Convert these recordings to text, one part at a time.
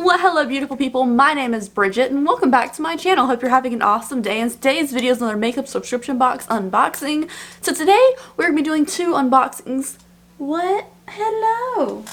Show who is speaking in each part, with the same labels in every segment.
Speaker 1: Well, hello beautiful people, my name is Bridget and welcome back to my channel. Hope you're having an awesome day, and today's video is another makeup subscription box unboxing. So today we're going to be doing two unboxings. What? Hello.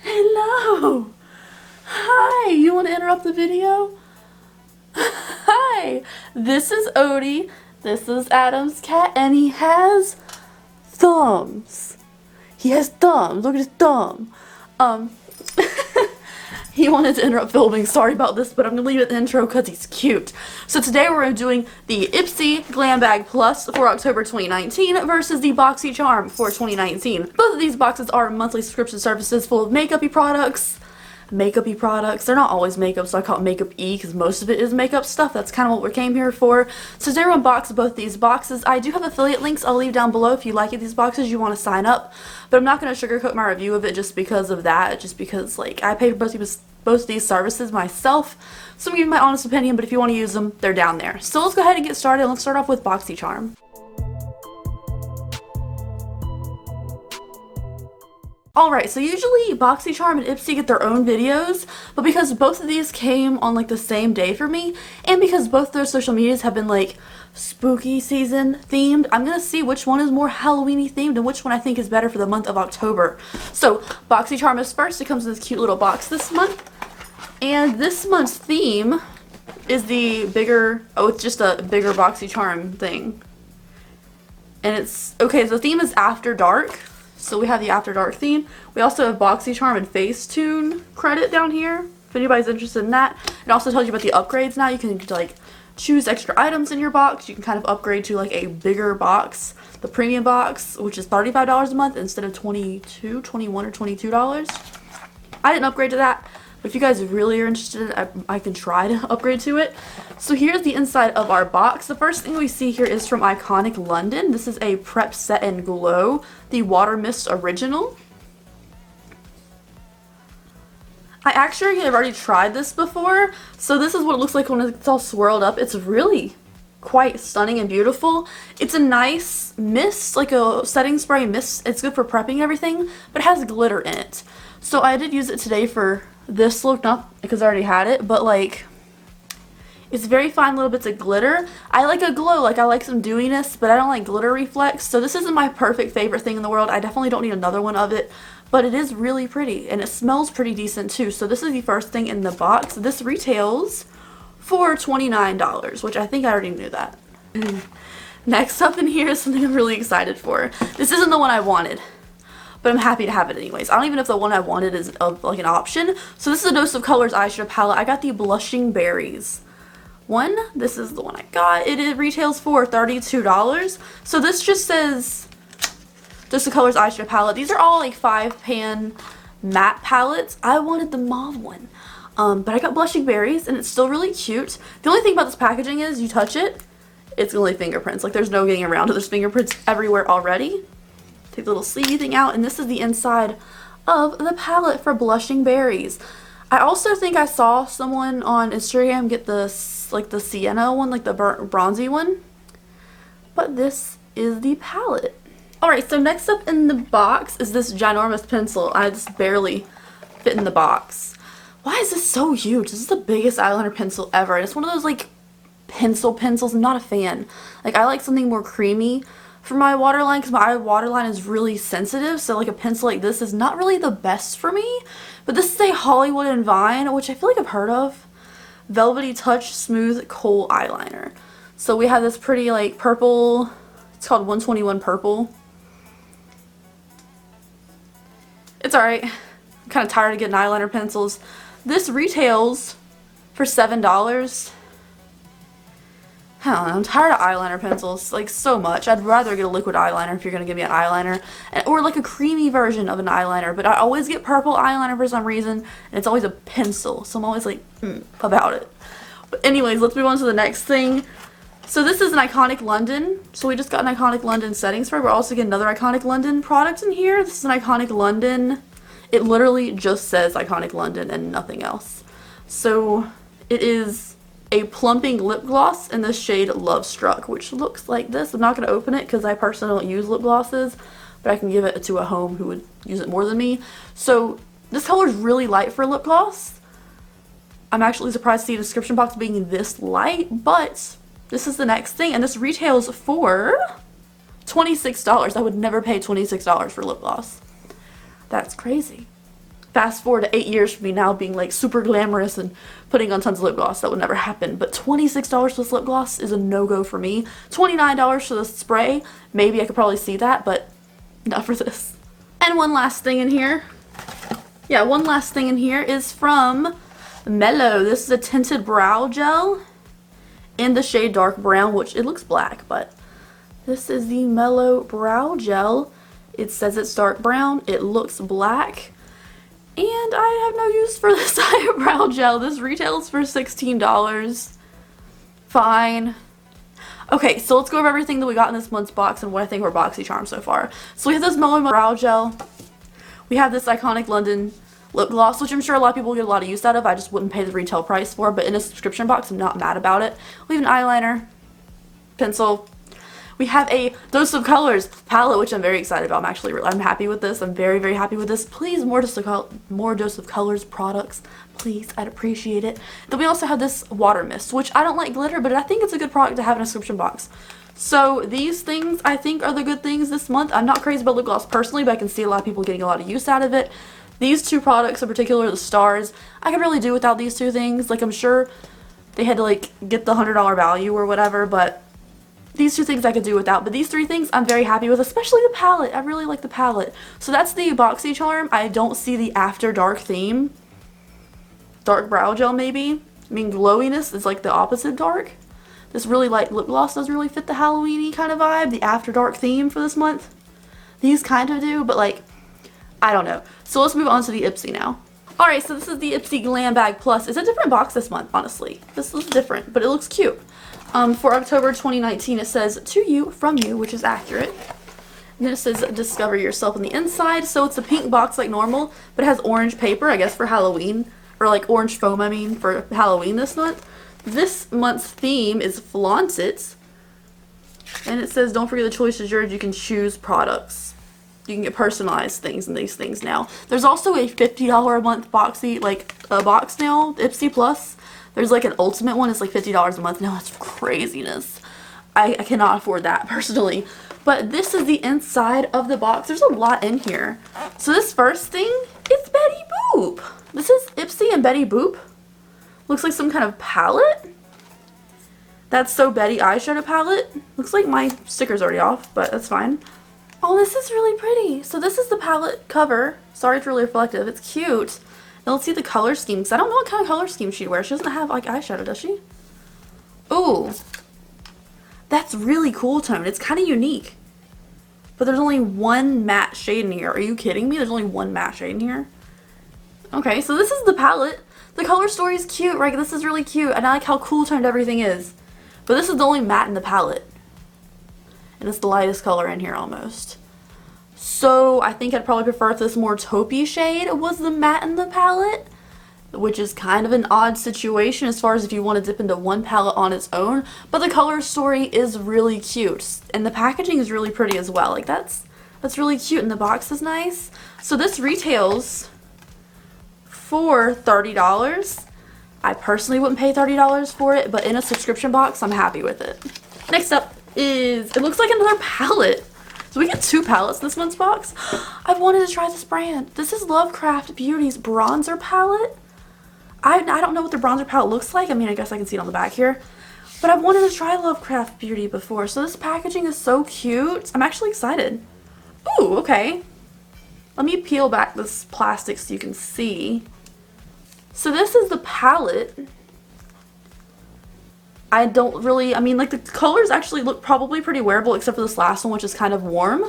Speaker 1: Hello. Hi, you want to interrupt the video? Hi, this is Odie, this is Adam's cat, and he has thumbs. He has thumbs, look at his thumb. He wanted to interrupt filming, sorry about this, but I'm going to leave it in the intro because he's cute. So today we're doing the Ipsy Glam Bag Plus for October 2019 versus the Boxycharm for 2019. Both of these boxes are monthly subscription services full of makeup-y products. They're not always makeup, so I call it makeup-y because most of it is makeup stuff. That's kind of what we came here for. So today we're unboxing both these boxes. I do have affiliate links I'll leave down below if you like these boxes, you want to sign up. But I'm not going to sugarcoat my review of it just because of that. Just because, like, I paid for both these services myself. So I'm giving my honest opinion, but if you want to use them, they're down there. So let's go ahead and get started. Let's start off with Boxycharm. Alright, so usually Boxycharm and Ipsy get their own videos, but because both of these came on like the same day for me, and because both their social medias have been like spooky season themed, I'm gonna see which one is more Halloween-y themed and which one I think is better for the month of October. So Boxycharm is first. It comes in this cute little box this month, and this month's theme is the bigger, it's just a bigger Boxycharm thing. And it's, okay, so the theme is After Dark. So we have the After Dark theme. We also have Boxycharm and Facetune credit down here, if anybody's interested in that. It also tells you about the upgrades now. You can like choose extra items in your box. You can kind of upgrade to like a bigger box, the premium box, which is $35 a month instead of $21 or $22. I didn't upgrade to that, but if you guys really are interested, I can try to upgrade to it. So here's the inside of our box. The first thing we see here is from Iconic London. This is a Prep Set and Glow, the Water Mist Original. I actually have already tried this before, so this is what it looks like when it's all swirled up. It's really quite stunning and beautiful. It's a nice mist, like a setting spray mist. It's good for prepping and everything, but it has glitter in it. So I did use it today for this look, not because I already had it, but like it's very fine little bits of glitter. I like a glow, like I like some dewiness, but I don't like glitter reflex. So this isn't my perfect favorite thing in the world. I definitely don't need another one of it, but it is really pretty and it smells pretty decent too. So this is the first thing in the box. This retails for $29, which I think I already knew that. Next up in here is something I'm really excited for. This isn't the one I wanted, but I'm happy to have it anyways. I don't even know if the one I wanted is like an option. So this is a Dose of Colors eyeshadow palette. I got the Blushing Berries one. This is the one I got. It retails for $32. So this just says Dose of Colors eyeshadow palette. These are all like 5-pan matte palettes. I wanted the mauve one. But I got Blushing Berries and it's still really cute. The only thing about this packaging is you touch it, it's gonna leave fingerprints. Like there's no getting around it. There's fingerprints everywhere already. Take the little sleevey thing out, and this is the inside of the palette for Blushing Berries. I also think I saw someone on Instagram get this, like the sienna one, like the bronzy one. But this is the palette. Alright, so next up in the box is this ginormous pencil. I just barely fit in the box. Why is this so huge? This is the biggest eyeliner pencil ever. And it's one of those like pencils. I'm not a fan. Like I like something more creamy for my waterline because my waterline is really sensitive, so like a pencil like this is not really the best for me. But this is a Hollywood and Vine, which I feel like I've heard of. Velvety Touch Smooth Kohl Eyeliner. So we have this pretty like purple, it's called 121 Purple. It's alright. I'm kind of tired of getting eyeliner pencils. This retails for $7. I don't know, I'm tired of eyeliner pencils, like so much. I'd rather get a liquid eyeliner if you're going to give me an eyeliner. Or like a creamy version of an eyeliner, but I always get purple eyeliner for some reason, and it's always a pencil, so I'm always like, about it. But anyways, let's move on to the next thing. So this is an Iconic London. So we just got an Iconic London setting spray. We're also getting another Iconic London product in here. This is an Iconic London. It literally just says Iconic London and nothing else. So it is a plumping lip gloss in the shade Love Struck, which looks like this. I'm not going to open it because I personally don't use lip glosses, but I can give it to a home who would use it more than me. So This color is really light for lip gloss. I'm actually surprised to see a description box being this light, but this is the next thing, and this retails for $26. I would never pay $26 for lip gloss. That's crazy. Fast forward to 8 years from me now being like super glamorous and putting on tons of lip gloss. That would never happen. But $26 for this lip gloss is a no-go for me. $29 for this spray. Maybe I could probably see that, but not for this. And one last thing in here. Yeah, one last thing in here is from Mellow. This is a tinted brow gel in the shade dark brown, which it looks black, but this is the Mellow Brow Gel. It says it's dark brown. It looks black. And I have no use for this eyebrow gel. This retails for $16. Fine. Okay, so let's go over everything that we got in this month's box and what I think were Boxycharm so far. So we have this Mellow Brow Gel. We have this Iconic London lip gloss, which I'm sure a lot of people get a lot of use out of. I just wouldn't pay the retail price for, but in a subscription box, I'm not mad about it. We have an eyeliner, pencil. We have a Dose of Colors palette, which I'm very excited about. I'm happy with this. I'm very, very happy with this. Please, more Dose of Colors products. Please, I'd appreciate it. Then we also have this water mist, which I don't like glitter, but I think it's a good product to have in a subscription box. So these things, I think, are the good things this month. I'm not crazy about lip gloss personally, but I can see a lot of people getting a lot of use out of it. These two products in particular, the stars, I could really do without these two things. Like, I'm sure they had to, like, get the $100 value or whatever, but these two things I could do without. But these three things I'm very happy with, especially the palette. I really like the palette. So that's the Boxycharm. I don't see the After Dark theme. Dark brow gel, maybe. I mean, glowiness is, like, the opposite dark. This really light lip gloss doesn't really fit the Halloween-y kind of vibe, the After Dark theme for this month. These kind of do, but, like, I don't know. So let's move on to the Ipsy now. Alright, so this is the Ipsy Glam Bag Plus. It's a different box this month, honestly. This looks different, but it looks cute. For October 2019, it says, "To you, from you," which is accurate. And then it says, "Discover yourself" on the inside. So it's a pink box like normal, but it has orange paper, I guess, for Halloween. Or like orange foam, I mean, for Halloween this month. This month's theme is Flaunt It. And it says, "Don't forget the choice is yours. You can choose products." You can get personalized things in these things now. There's also a $50 a month boxy, like a box now, Ipsy Plus. There's like an ultimate one, it's like $50 a month now. That's craziness. I cannot afford that personally. But this is the inside of the box. There's a lot in here. So this first thing, it's Betty Boop. This is Ipsy and Betty Boop. Looks like some kind of palette. That's So Betty eyeshadow palette. Looks like my sticker's already off, but that's fine. Oh, this is really pretty. So this is the palette cover. Sorry, it's really reflective. It's cute. Now let's see the color scheme, because I don't know what kind of color scheme she'd wear. She doesn't have, like, eyeshadow, does she? Ooh. That's really cool tone. It's kind of unique. But there's only one matte shade in here. Are you kidding me? There's only one matte shade in here. Okay, so this is the palette. The color story is cute, right? This is really cute. And I like how cool toned everything is. But this is the only matte in the palette. And it's the lightest color in here almost. So I think I'd probably prefer if this more taupey shade was the matte in the palette, which is kind of an odd situation as far as if you want to dip into one palette on its own. But the color story is really cute, and the packaging is really pretty as well. Like that's really cute, and the box is nice. So this retails for $30. I personally wouldn't pay $30 for it, but in a subscription box, I'm happy with it. Next up is, it looks like another palette. So we get two palettes in this month's box. I've wanted to try this brand. This is Lovecraft Beauty's bronzer palette. I don't know what the bronzer palette looks like. I mean, I guess I can see it on the back here. But I've wanted to try Lovecraft Beauty before. So this packaging is so cute. I'm actually excited. Ooh, okay. Let me peel back this plastic so you can see. So this is the palette. I mean, like, the colors actually look probably pretty wearable except for this last one, which is kind of warm.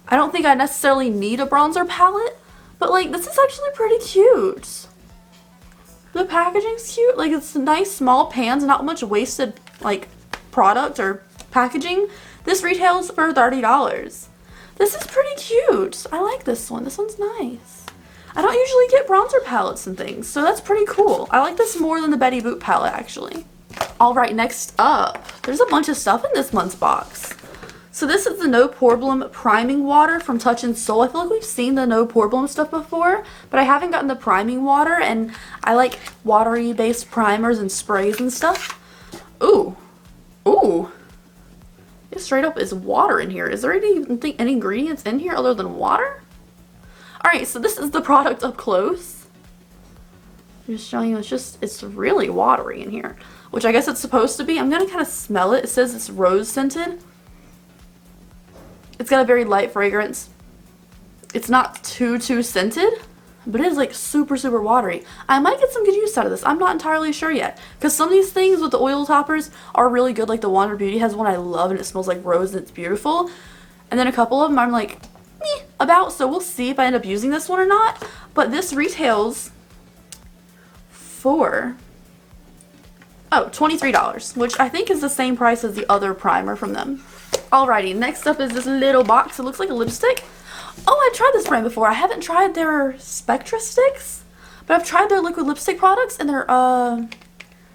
Speaker 1: I don't think I necessarily need a bronzer palette, but, like, this is actually pretty cute. The packaging's cute. Like, it's nice small pans, not much wasted, like, product or packaging. This retails for $30. This is pretty cute. I like this one. This one's nice. I don't usually get bronzer palettes and things, so that's pretty cool. I like this more than the Betty Boop palette, actually. Alright, next up, there's a bunch of stuff in this month's box. So this is the No Problem Priming Water from Touch in Soul. I feel like we've seen the No Problem stuff before, but I haven't gotten the priming water, and I like watery based primers and sprays and stuff. Ooh. Ooh. It straight up is water in here. Is there any ingredients in here other than water? Alright, so this is the product up close. I'm just showing you, it's really watery in here, which I guess it's supposed to be. I'm gonna kind of smell it. It says it's rose scented. It's got a very light fragrance. It's not too scented, but it is like super watery. I might get some good use out of this. I'm not entirely sure yet, because some of these things with the oil toppers are really good. Like the Wander Beauty has one I love, and it smells like rose and it's beautiful. And then a couple of them I'm like, meh about, so we'll see if I end up using this one or not. But this retails for $23, which I think is the same price as the other primer from them. Alrighty, next up is this little box. It looks like a lipstick. Oh, I've tried this brand before. I haven't tried their Spectra sticks, but I've tried their liquid lipstick products, and their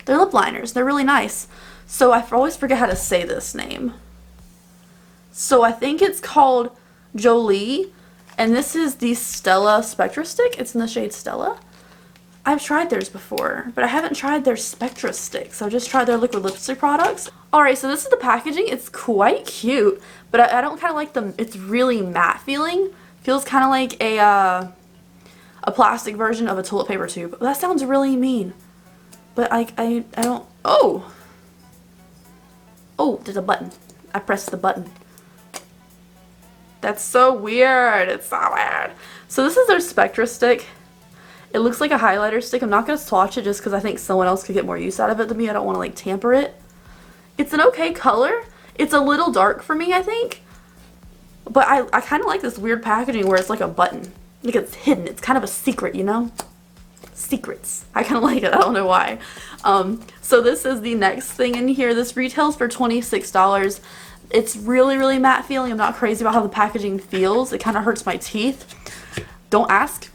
Speaker 1: lip liners. They're really nice. So I always forget how to say this name. So I think it's called Jolie, and this is the Stella Spectra stick. It's in the shade Stella. I've tried theirs before, but I haven't tried their Spectra sticks. So I just tried their liquid lipstick products. Alright, so this is the packaging. It's quite cute, but I don't kind of like them. It's really matte feeling. Feels kind of like a plastic version of a toilet paper tube. That sounds really mean, but I don't. Oh, there's a button. I pressed the button. That's so weird. It's so weird. So this is their Spectra stick. It looks like a highlighter stick. I'm not going to swatch it just because I think someone else could get more use out of it than me. I don't want to like tamper it. It's an okay color. It's a little dark for me, I think. But I kind of like this weird packaging where it's like a button. Like it's hidden. It's kind of a secret, you know? Secrets. I kind of like it. I don't know why. So this is the next thing in here. This retails for $26. It's really matte feeling. I'm not crazy about how the packaging feels. It kind of hurts my teeth. Don't ask.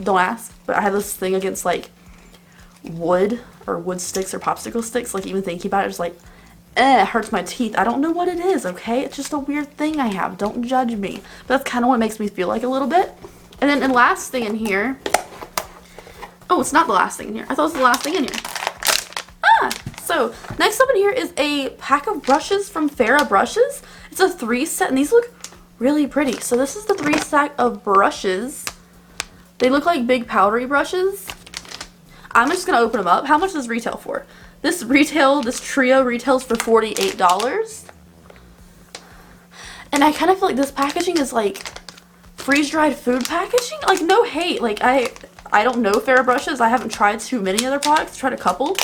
Speaker 1: Don't ask. But I have this thing against like wood or wood sticks or popsicle sticks. Like even thinking about it, it's like, it hurts my teeth. I don't know what it is, okay? It's just a weird thing I have. Don't judge me. But that's kind of what makes me feel like a little bit. And then the last thing in here. Oh, it's not the last thing in here. I thought it was the last thing in here. So next up in here is a pack of brushes from Farrah Brushes. It's a 3 set, and these look really pretty. So this is the 3 stack of brushes. They look like big powdery brushes. I'm just going to open them up. How much does retail for? This trio retails for $48. And I kind of feel like this packaging is like freeze-dried food packaging. Like no hate. Like I don't know Farrah Brushes. I haven't tried too many other products. Tried a couple.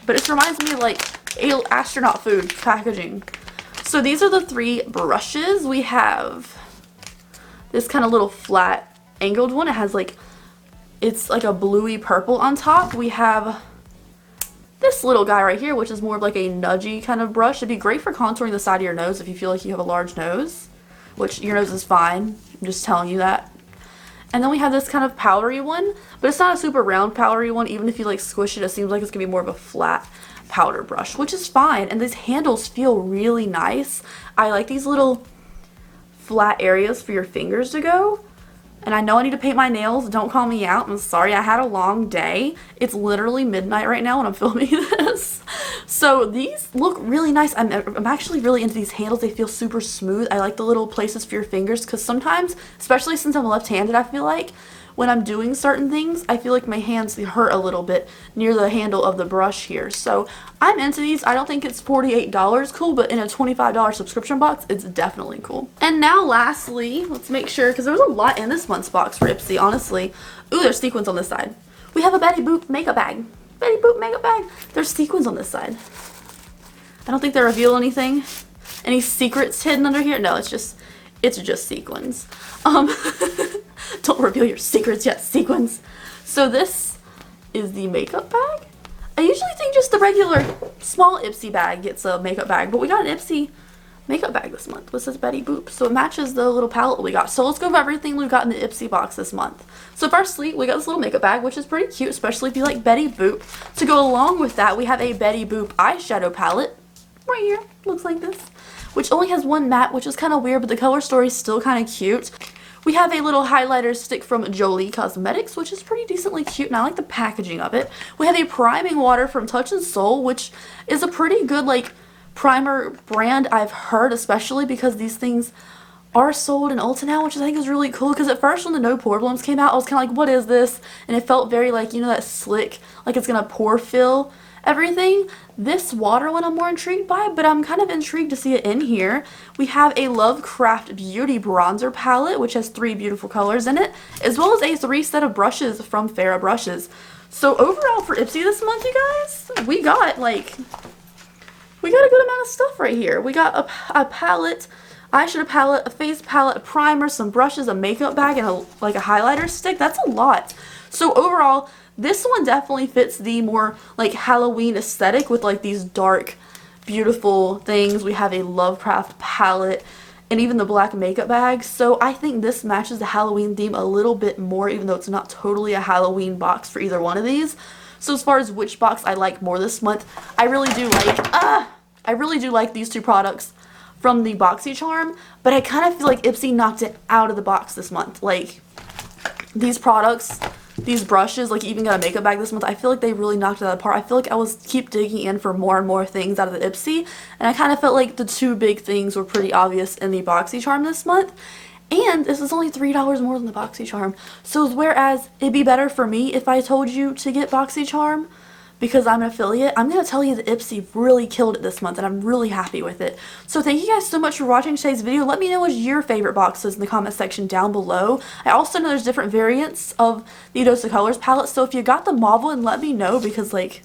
Speaker 1: But it reminds me of like astronaut food packaging. So these are the 3 brushes. We have this kind of little flat angled one. It has like, it's like a bluey purple on top. We have this little guy right here, which is more of like a nudgy kind of brush. It'd be great for contouring the side of your nose if you feel like you have a large nose, which your nose is fine. I'm just telling you that. And then we have this kind of powdery one, but it's not a super round powdery one. Even if you like squish it, it seems like it's gonna be more of a flat powder brush, which is fine. And these handles feel really nice. I like these little flat areas for your fingers to go. And I know I need to paint my nails. Don't call me out. I'm sorry. I had a long day. It's literally midnight right now when I'm filming this. So these look really nice. I'm actually really into these handles. They feel super smooth. I like the little places for your fingers because sometimes, especially since I'm left-handed, I feel like when I'm doing certain things, I feel like my hands hurt a little bit near the handle of the brush here. So I'm into these. I don't think it's $48 cool, but in a $25 subscription box, it's definitely cool. And now lastly, let's make sure, because there was a lot in this month's box for Ipsy, honestly. Ooh, there's sequins on this side. We have a Betty Boop makeup bag. Betty Boop makeup bag. There's sequins on this side. I don't think they reveal anything. Any secrets hidden under here? No, it's just sequins. Don't reveal your secrets yet, sequins. So this is the makeup bag. I usually think just the regular small Ipsy bag gets a makeup bag, but we got an Ipsy makeup bag this month. This is Betty Boop, so it matches the little palette we got. So let's go over everything we got in the Ipsy box this month. So firstly, we got this little makeup bag, which is pretty cute, especially if you like Betty Boop. To go along with that, we have a Betty Boop eyeshadow palette right here. Looks like this. which only has one matte, which is kind of weird, but the color story is still kind of cute. We have a little highlighter stick from Jolie Cosmetics, which is pretty decently cute, and I like the packaging of it. We have a priming water from Touch in Sol, which is a pretty good, like, primer brand, I've heard, especially because these things are sold in Ulta now, which I think is really cool, because at first when the No Pore Balloons came out, I was kind of like, what is this? And it felt very like, you know, that slick, like it's going to pore fill everything. This water one I'm more intrigued by, but I'm kind of intrigued to see it in here. We have a Lovecraft Beauty bronzer palette, which has 3 beautiful colors in it, as well as a 3 set of brushes from Farrah Brushes. So overall for Ipsy this month, you guys, we got a good amount of stuff right here. We got a palette, eyeshadow palette, a face palette, a primer, some brushes, a makeup bag, and a highlighter stick. That's a lot. So overall, this one definitely fits the more like Halloween aesthetic with like these dark, beautiful things. We have a Lovecraft palette and even the black makeup bag. So I think this matches the Halloween theme a little bit more, even though it's not totally a Halloween box for either one of these. So as far as which box I like more this month, I really do like these 2 products from the Boxycharm, but I kind of feel like Ipsy knocked it out of the box this month. Like, these products, these brushes, like even got a makeup bag this month, I feel like they really knocked it out of the park. I feel like I was keep digging in for more and more things out of the Ipsy, and I kind of felt like the 2 big things were pretty obvious in the Boxycharm this month. And this is only $3 more than the Boxycharm. So whereas it'd be better for me if I told you to get Boxycharm, because I'm an affiliate, I'm going to tell you that Ipsy really killed it this month, and I'm really happy with it. So thank you guys so much for watching today's video. Let me know what your favorite box is in the comment section down below. I also know there's different variants of the Dose of Colors palette, so if you got the mauve one, let me know, because, like,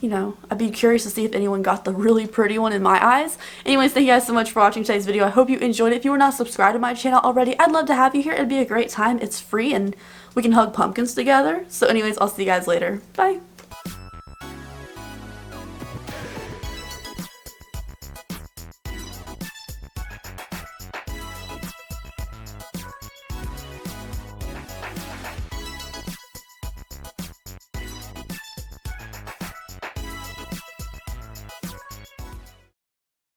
Speaker 1: you know, I'd be curious to see if anyone got the really pretty one in my eyes. Anyways, thank you guys so much for watching today's video. I hope you enjoyed it. If you were not subscribed to my channel already, I'd love to have you here. It'd be a great time. It's free, and we can hug pumpkins together. So anyways, I'll see you guys later. Bye.